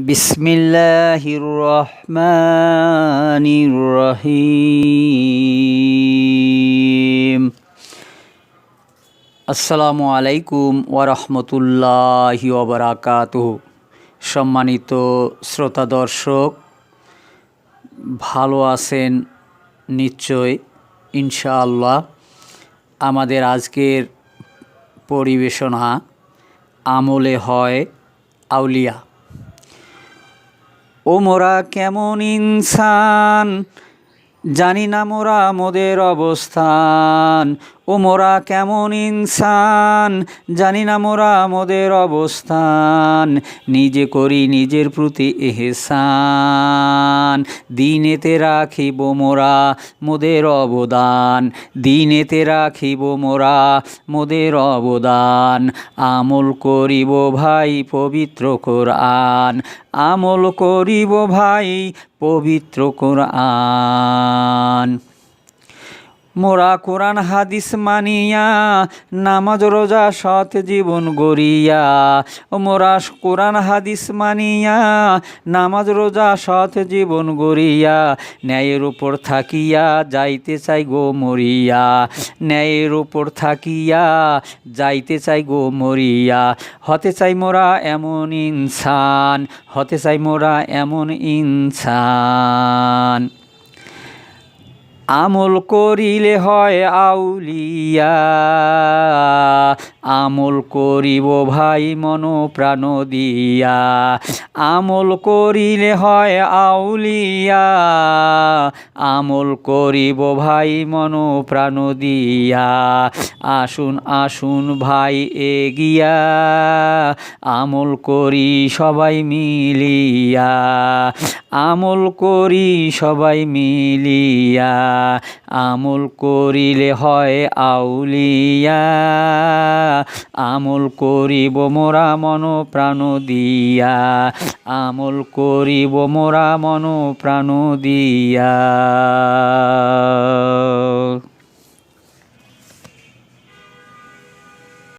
বিসমিল্লাহির রহমানির রহিম। আসসালামু আলাইকুম ওয়া রাহমাতুল্লাহি ওয়া বারাকাতুহু। সম্মানিত শ্রোতা দর্শক, ভালো আছেন নিশ্চয় ইনশাআল্লাহ। আমাদের আজকের পরিবেশনা আমলে হয় আউলিয়া। ও মোরা কেমন ইনসান, জানি না মোরা মোদের অবস্থান। ও মোরা কেমন ইনসান, জানি না মোরা মোদের অবস্থান। নিজে করি নিজের প্রতি ইহসান, দিনেতে রাখিব মোরা মোদের অবদান। দিনেতে রাখিব মোরা মোদের অবদান। আমল করিব ভাই পবিত্র কোরআন, আমল করিব ভাই পবিত্র কোরআন। মোরা কোরআন হাদিস মানিয়া, নামাজ রোজা সৎ জীবন গড়িয়া। মোরা কোরআন হাদিস মানিয়া, নামাজ রোজা সৎ জীবন গড়িয়া। ন্যায়ের উপর থাকিয়া যাইতে চাই গো মরিয়া, ন্যায়ের উপর থাকিয়া যাইতে চাই গো মরিয়া। হতে চাই মোরা এমন ইনসান, হতে চাই মোরা এমন ইনসান। আমল করিলে হয় আউলিয়া, আমল করিব ভাই মন প্রাণ দিয়া। আমল করিলে হয় আউলিয়া, আমল করিব ভাই মন প্রাণ দিয়া। আসুন আসুন ভাই এগিয়া, আমল করি সবাই মিলিয়া। আমল করি সবাই মিলিয়া, আমল করিলে হয় আউলিয়া। আমল করিব মোরা মন প্রাণ দিয়া, আমল করিব মোরা মন প্রাণ দিয়া।